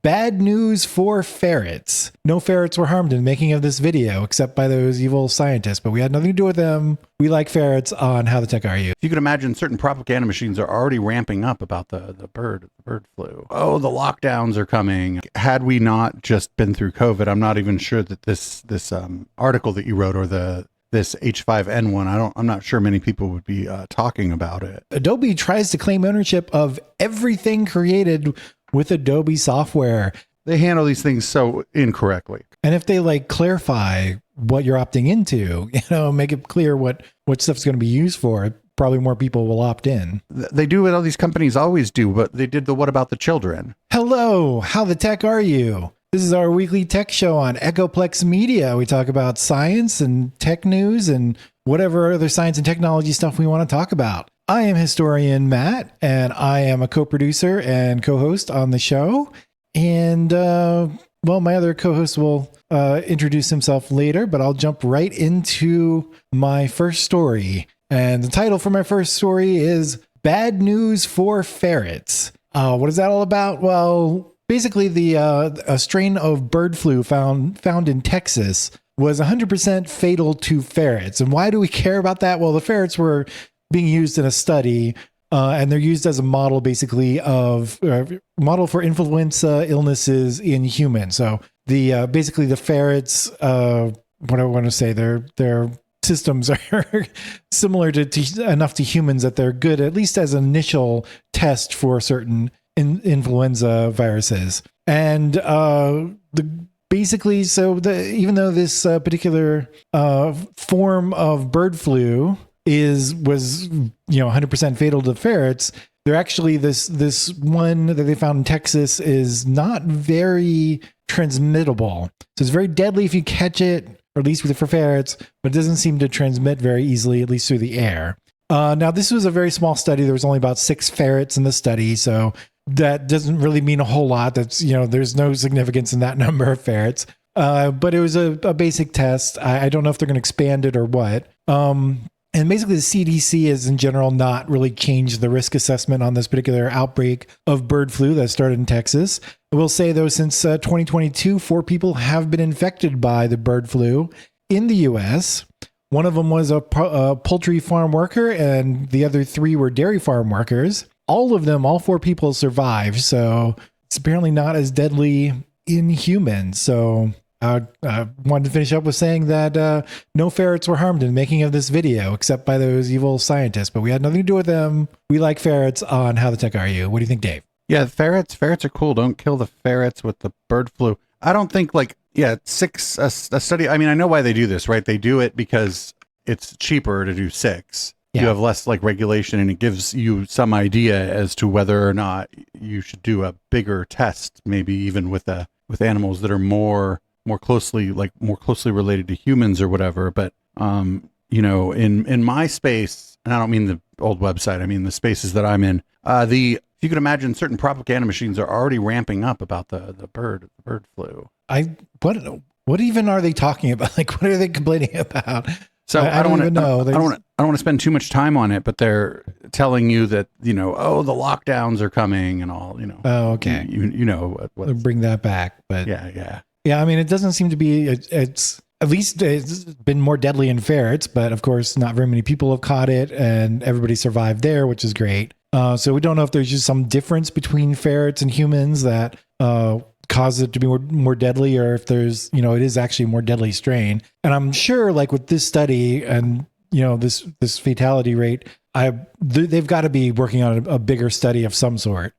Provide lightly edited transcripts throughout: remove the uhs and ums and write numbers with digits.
Bad news for ferrets. No ferrets were harmed in the making of this video, except by those evil scientists, but we had nothing to do with them. We like ferrets on How the Tech Are You. You could imagine certain propaganda machines are already ramping up about the bird flu. Oh, the lockdowns are coming. Had we not just been through COVID, I'm not even sure that this article that you wrote or this H5N1, I'm not sure many people would be talking about it. Adobe tries to claim ownership of everything created with Adobe software. They handle these things so incorrectly. And if they clarify what you're opting into, make it clear what stuff's going to be used for, probably more people will opt in. They do what all these companies always do, but they did the what about the children? Hello, how the tech are you? This is our weekly tech show on Echoplex Media. We talk about science and tech news and whatever other science and technology stuff we want to talk about. I am historian Matt, and I am a co-producer and co-host on the show. And, my other co-host will introduce himself later, but I'll jump right into my first story. And the title for my first story is Bad News for Ferrets. What is that all about? Well, basically a strain of bird flu found in Texas was 100% fatal to ferrets. And why do we care about that? Well, the ferrets were being used in a study, and they're used as a model, basically, of model for influenza illnesses in humans. So basically the ferrets, what I want to say, their systems are similar to enough to humans that they're good, at least as an initial test for certain influenza viruses. And even though this particular form of bird flu was 100% fatal to ferrets, they're actually this one that they found in Texas is not very transmittable. So it's very deadly if you catch it, or at least for ferrets, but it doesn't seem to transmit very easily, at least through the air. Now, this was a very small study. There was only about 6 ferrets in the study, so that doesn't really mean a whole lot. That's, there's no significance in that number of ferrets. But it was a basic test. I don't know if they're going to expand it or what. And basically the CDC has in general not really changed the risk assessment on this particular outbreak of bird flu that started in Texas. I will say, though, since 2022, 4 people have been infected by the bird flu in the U.S. One of them was a poultry farm worker, and the other 3 were dairy farm workers. All 4 people survived, so it's apparently not as deadly in humans. So I wanted to finish up with saying that no ferrets were harmed in the making of this video, except by those evil scientists, but we had nothing to do with them. We like ferrets on How the Tech Are You? What do you think, Dave? Yeah, ferrets are cool. Don't kill the ferrets with the bird flu. I don't think a study. I mean, I know why they do this, right? They do it because it's cheaper to do 6. Yeah. You have less regulation, and it gives you some idea as to whether or not you should do a bigger test, maybe even with animals that are more closely related to humans or whatever. But in my space, and I don't mean the old website, I mean the spaces that I'm in, if you could imagine, certain propaganda machines are already ramping up about the bird flu. What even are they talking about? What are they complaining about? So I don't even know. I don't want to spend too much time on it, but they're telling you that, the lockdowns are coming and all, Oh, okay. We'll bring that back, but yeah. I mean, it doesn't seem to be, it's been more deadly in ferrets, but of course not very many people have caught it and everybody survived there, which is great. So we don't know if there's just some difference between ferrets and humans that cause it to be more deadly, or if there's, it is actually a more deadly strain. And I'm sure with this study and, this fatality rate, they've got to be working on a bigger study of some sort.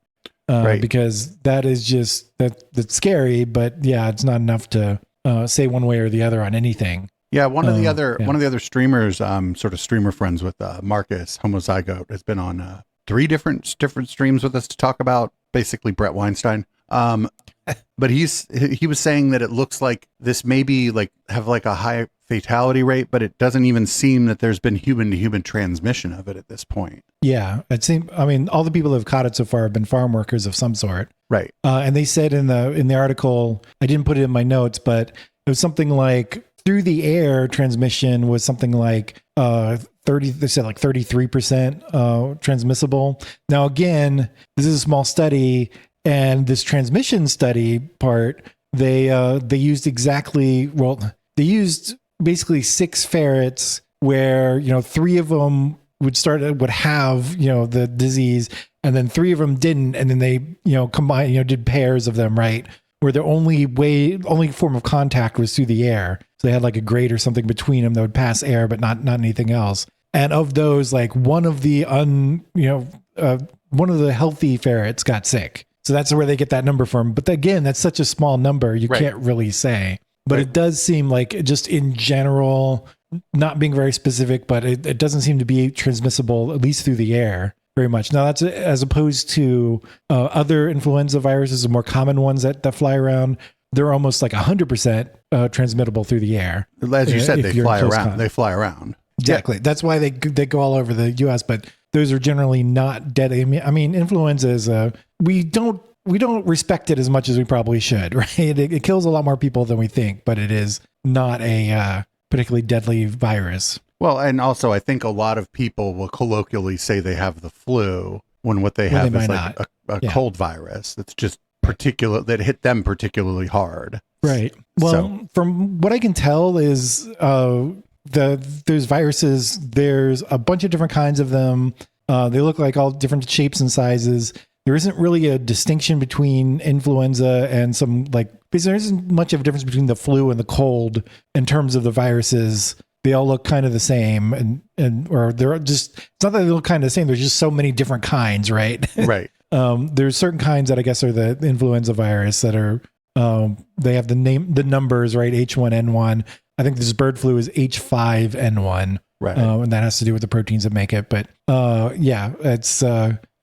Right. Because that is just, that's scary, but yeah, it's not enough to say one way or the other on anything. Yeah, one of the other streamers, sort of streamer friends with Marcus Homozygote, has been on 3 different streams with us to talk about basically Brett Weinstein. But he was saying that it looks like this maybe have a high fatality rate, but it doesn't even seem that there's been human to human transmission of it at this point. Yeah, it seems. I mean, all the people that have caught it so far have been farm workers of some sort, right? And they said in the article, I didn't put it in my notes, but it was something like through the air transmission was something like 33% transmissible. Now, again, this is a small study, And this transmission study part, they used they used basically 6 ferrets where, 3 of them would have, the disease, and then 3 of them didn't. And then they, combined, did pairs of them, right? Where the only form of contact was through the air. So they had like a grate or something between them that would pass air, but not anything else. And of those, like one of the healthy ferrets got sick. So that's where they get that number from. But again, that's such a small number, you can't really say. But it does seem like, just in general, not being very specific, but it doesn't seem to be transmissible, at least through the air, very much. Now, that's as opposed to other influenza viruses, the more common ones that fly around. They're almost like 100% transmittable through the air. As you said, they fly around. They fly around. Exactly. Yeah. That's why they go all over the U.S., but those are generally not deadly. I mean, influenza is we don't respect it as much as we probably should, right? It kills a lot more people than we think, but it is not a particularly deadly virus. Well, and also I think a lot of people will colloquially say they have the flu when what they have is like a cold virus that's just that hit them particularly hard. Right. Well, from what I can tell is those viruses, there's a bunch of different kinds of them. They look like all different shapes and sizes. There isn't really a distinction between influenza and because there isn't much of a difference between the flu and the cold in terms of the viruses. They all look kind of the same, or they're just, it's not that they look kind of the same. There's just so many different kinds, right? Right. There's certain kinds that I guess are the influenza virus that are, they have the numbers, right? H1N1. I think this bird flu is H5N1. Right. And that has to do with the proteins that make it. But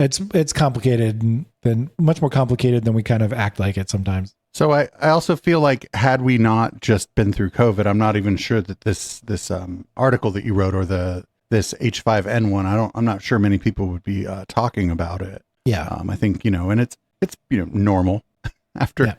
it's complicated, and much more complicated than we kind of act like it sometimes. So I also feel like, had we not just been through COVID, I'm not even sure that this article that you wrote, or this H5N1, I'm not sure many people would be talking about it. Yeah. I think, and it's normal after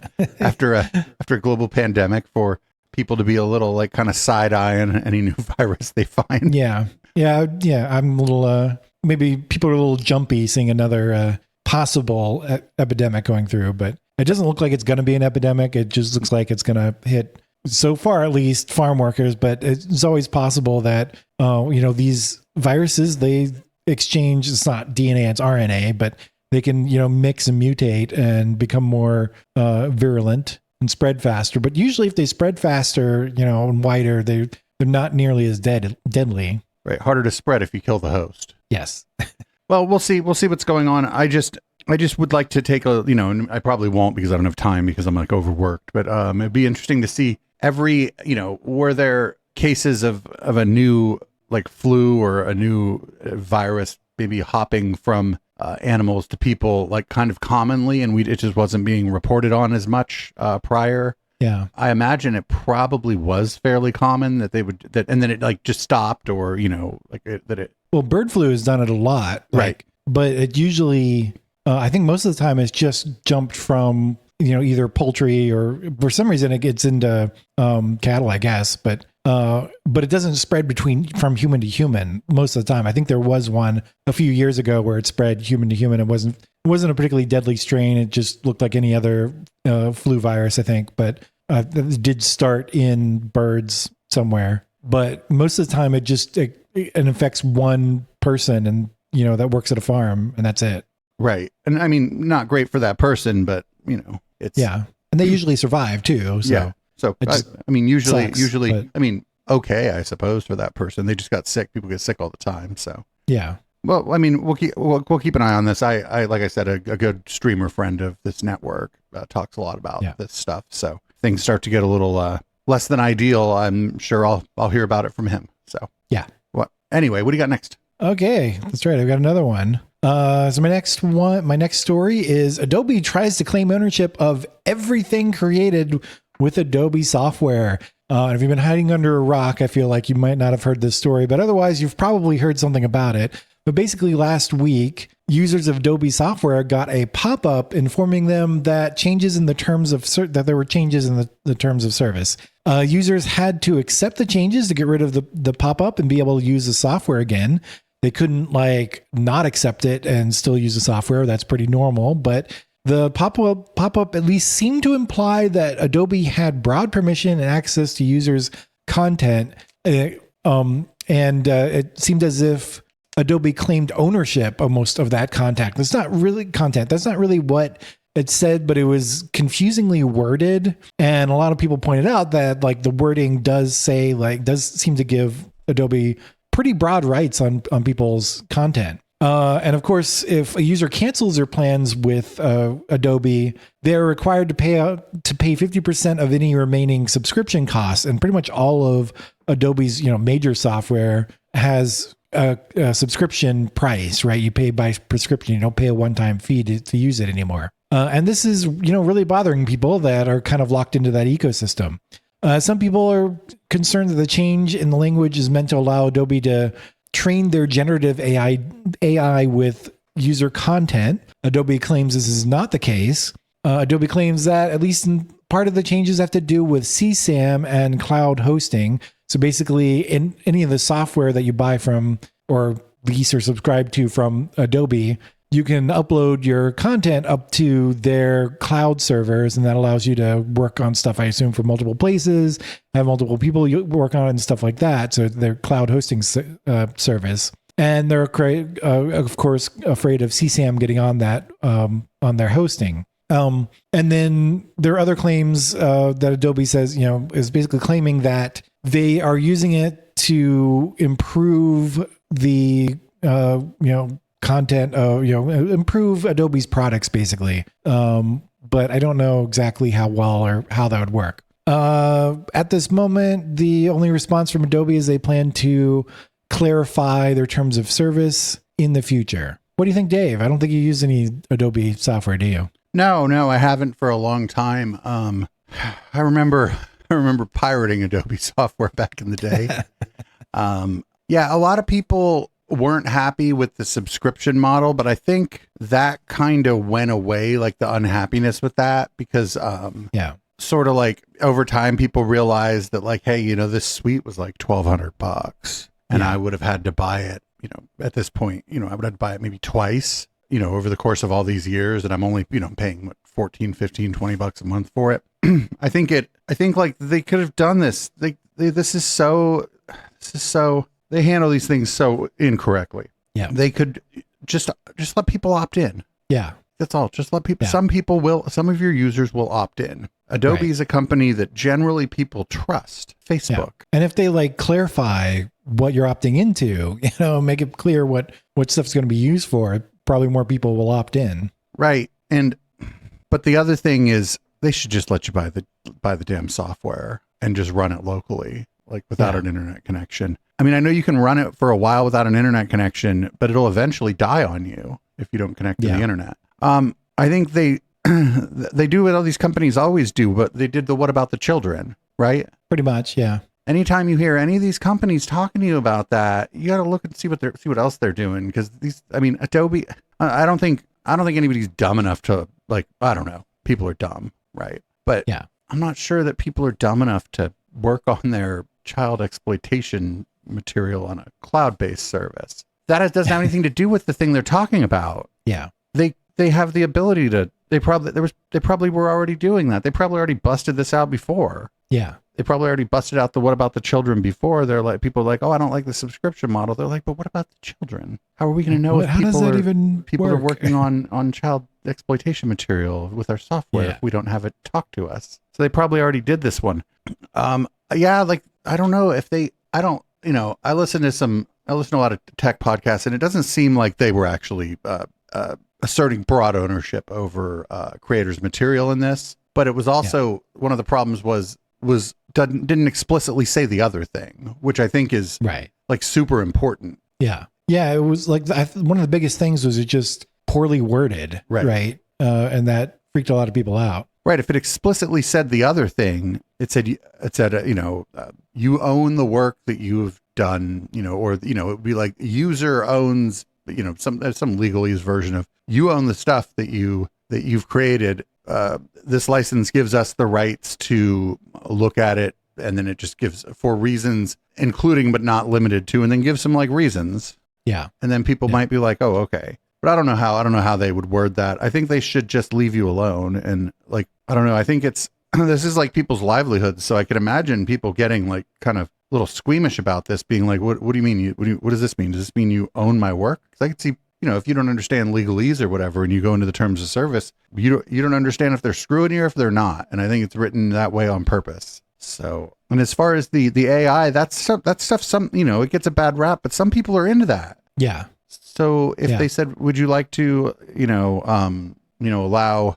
a global pandemic for people to be a little like kind of side-eyeing any new virus they find. Yeah. I'm a little, maybe people are a little jumpy seeing another possible epidemic going through, but it doesn't look like it's going to be an epidemic. It just looks like it's going to hit, so far at least, farm workers, but it's always possible that, these viruses, they exchange, it's not DNA, it's RNA, but they can, mix and mutate and become more virulent and spread faster. But usually if they spread faster, and wider, they're not nearly as deadly. Right. Harder to spread if you kill the host. Yes. Well, we'll see what's going on. I just would like to take and I probably won't because I don't have time because I'm like overworked, but it'd be interesting to see were there cases of a new like flu or a new virus maybe hopping from animals to people, like kind of commonly, and it just wasn't being reported on as much prior. Yeah. I imagine it probably was fairly common that they would and then it like just stopped, or well, bird flu has done it a lot, right? But it usually, I think most of the time it's just jumped from, either poultry, or for some reason it gets into cattle, I guess, but it doesn't spread from human to human most of the time. I think there was one a few years ago where it spread human to human. It wasn't a particularly deadly strain. It just looked like any other flu virus, I think, but it did start in birds somewhere. But most of the time it infects one person, and that works at a farm, and that's it. Right. And I mean, not great for that person, but it's, yeah. And they usually survive too. So. Yeah. So usually, but, okay, I suppose, for that person. They just got sick. People get sick all the time. So yeah. Well, I mean, we'll keep an eye on this. I like I said, a good streamer friend of this network talks a lot about this stuff. So things start to get a little less than ideal. I'm sure I'll hear about it from him. So yeah. Well, anyway, what do you got next? Okay, that's right. I've got another one. So my next story is Adobe tries to claim ownership of everything created with Adobe software. If you've been hiding under a rock, I feel like you might not have heard this story, but otherwise you've probably heard something about it. But basically last week, users of Adobe software got a pop-up informing them that there were changes in the terms of service. Users had to accept the changes to get rid of the pop-up and be able to use the software again. They couldn't not accept it and still use the software. That's pretty normal. But The pop-up at least seemed to imply that Adobe had broad permission and access to users' content. It seemed as if Adobe claimed ownership of most of that content. That's not really content. That's not really what it said, but it was confusingly worded. And a lot of people pointed out that like the wording does seem to give Adobe pretty broad rights on people's content. And of course, if a user cancels their plans with Adobe, they're required to pay 50% of any remaining subscription costs. And pretty much all of Adobe's major software has a subscription price, right? You pay by prescription. You don't pay a one-time fee to use it anymore. And this is really bothering people that are kind of locked into that ecosystem. Some people are concerned that the change in the language is meant to allow Adobe to train their generative AI with user content. Adobe claims this is not the case. Adobe claims that at least part of the changes have to do with CSAM and cloud hosting. So basically, in any of the software that you buy from or lease or subscribe to from Adobe, you can upload your content up to their cloud servers, and that allows you to work on stuff, I assume, from multiple places, have multiple people you work on it and stuff like that. So their cloud hosting service. And they're, of course, afraid of CSAM getting on that, on their hosting. And then there are other claims that Adobe says, is basically claiming that they are using it to improve the, content, improve Adobe's products, basically. But I don't know exactly how well or how that would work. At this moment, the only response from Adobe is they plan to clarify their terms of service in the future. What do you think, Dave? I don't think you use any Adobe software, do you? No, I haven't for a long time. I remember pirating Adobe software back in the day. Yeah, a lot of people weren't happy with the subscription model, but I think that kind of went away, like the unhappiness with that, because sort of like over time people realized that like, hey, this suite was like $1,200 and I would have had to buy it, at this point, I would have to buy it maybe twice, over the course of all these years, and I'm only, paying what, 14, 15, $20 a month for it. I think like they could have done this. This is so they handle these things so incorrectly. Yeah. They could just let people opt in. Yeah. That's all. Just let people, some of your users will opt in. Adobe is a company that generally people trust. Facebook. Yeah. And if they like clarify what you're opting into, make it clear what stuff's going to be used for, probably more people will opt in. Right. But the other thing is they should just let you buy the damn software and just run it locally, like without an internet connection. I mean, I know you can run it for a while without an internet connection, but it'll eventually die on you if you don't connect to the internet. I think they do what all these companies always do, but they did the what about the children, right? Pretty much, yeah. Anytime you hear any of these companies talking to you about that, you got to look and see what else they're doing, because Adobe, I don't think anybody's dumb enough to, like, I don't know, people are dumb, right? But I'm not sure that people are dumb enough to work on their child exploitation material on a cloud-based service. That doesn't have anything to do with the thing they're talking about. Yeah. They have the ability to, they probably were already doing that. They probably already busted this out before. Yeah. They probably already busted out the what about the children before. They're like, people are like, oh, I don't like the subscription model. They're like, but what about the children? How are we going to know if people are working on child exploitation material with our software if we don't have it talk to us? So they probably already did this one. Like, I don't know if I listen to a lot of tech podcasts, and it doesn't seem like they were actually asserting broad ownership over creators' material in this. But it was also one of the problems was didn't explicitly say the other thing, which I think is like super important. Yeah. Yeah. It was like one of the biggest things was it just poorly worded. Right. And that freaked a lot of people out. Right. If it explicitly said the other thing, it said, you own the work that you've done, or, it would be like user owns, some legalese version of you own the stuff that you've created. This license gives us the rights to look at it. And then it just gives for reasons, including, but not limited to, and then gives some like reasons. Yeah. And then people might be like, oh, okay. But I don't know how they would word that. I think they should just leave you alone. And like, I don't know. I think it's, this is like people's livelihoods. So I could imagine people getting like kind of a little squeamish about this, being like, what do you mean? What does this mean? Does this mean you own my work? Cause I could see, if you don't understand legalese or whatever, and you go into the terms of service, you don't understand if they're screwing you or if they're not. And I think it's written that way on purpose. So, and as far as the AI, that's stuff, it gets a bad rap, but some people are into that. Yeah. So if they said, would you like to, allow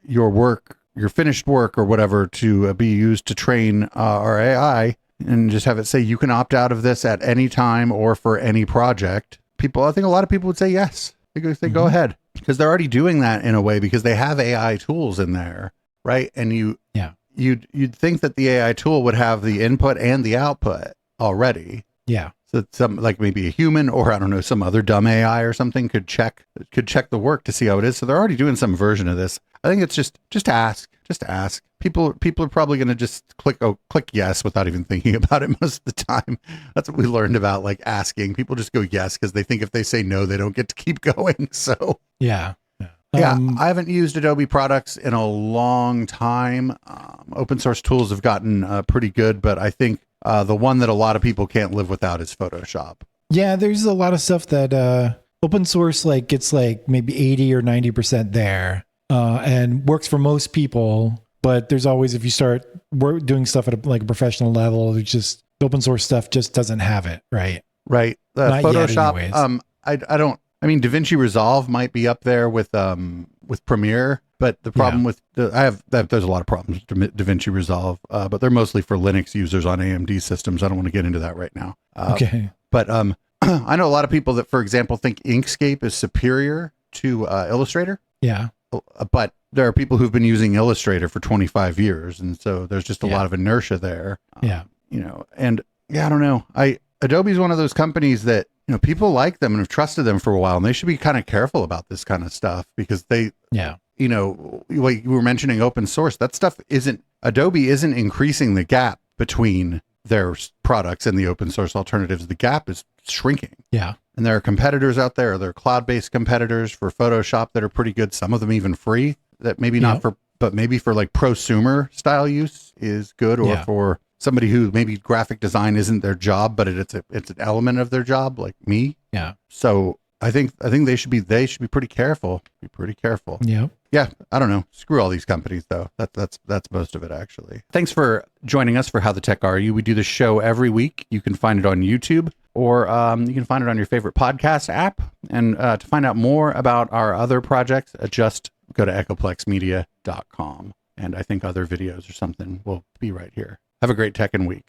your work, your finished work or whatever to be used to train our AI, and just have it say, you can opt out of this at any time or for any project. I think a lot of people would say yes. They go ahead, because they're already doing that in a way, because they have AI tools in there. Right. And you'd think that the AI tool would have the input and the output already. Yeah. So some, like maybe a human, or I don't know, some other dumb AI or something could check the work to see how it is. So they're already doing some version of this. I think it's just ask. People are probably going to just click yes without even thinking about it most of the time. That's what we learned about, like, asking. People just go yes because they think if they say no, they don't get to keep going. So yeah. I haven't used Adobe products in a long time. Open source tools have gotten pretty good, but I think the one that a lot of people can't live without is Photoshop. Yeah, there's a lot of stuff that open source like gets like maybe 80 or 90% there, and works for most people. But there's always, if you start doing stuff at a professional level, it's just open source stuff just doesn't have it, right? Right. Photoshop. I mean, DaVinci Resolve might be up there with Premiere, but the problem with there's a lot of problems with DaVinci Resolve, but they're mostly for Linux users on AMD systems. I don't want to get into that right now. Okay. But I know a lot of people that, for example, think Inkscape is superior to Illustrator. Yeah. But there are people who've been using Illustrator for 25 years. And so there's just a lot of inertia there. Yeah. And I don't know. Adobe's one of those companies that, people like them and have trusted them for a while, and they should be kind of careful about this kind of stuff, because like you were mentioning open source, that stuff Adobe isn't increasing the gap between their products and the open source alternatives. The gap is shrinking. Yeah. And there are competitors out there, there are cloud-based competitors for Photoshop that are pretty good. Some of them even free, that maybe not for, but maybe for like prosumer style use is good, or for somebody who maybe graphic design isn't their job, but it's an element of their job, like me. Yeah. So I think they should be pretty careful. Yeah. Yeah. I don't know. Screw all these companies though. That's most of it, actually. Thanks for joining us for How the Tech Are You. We do this show every week. You can find it on YouTube, or you can find it on your favorite podcast app. And to find out more about our other projects, just go to echoplexmedia.com. And I think other videos or something will be right here. Have a great tech and week.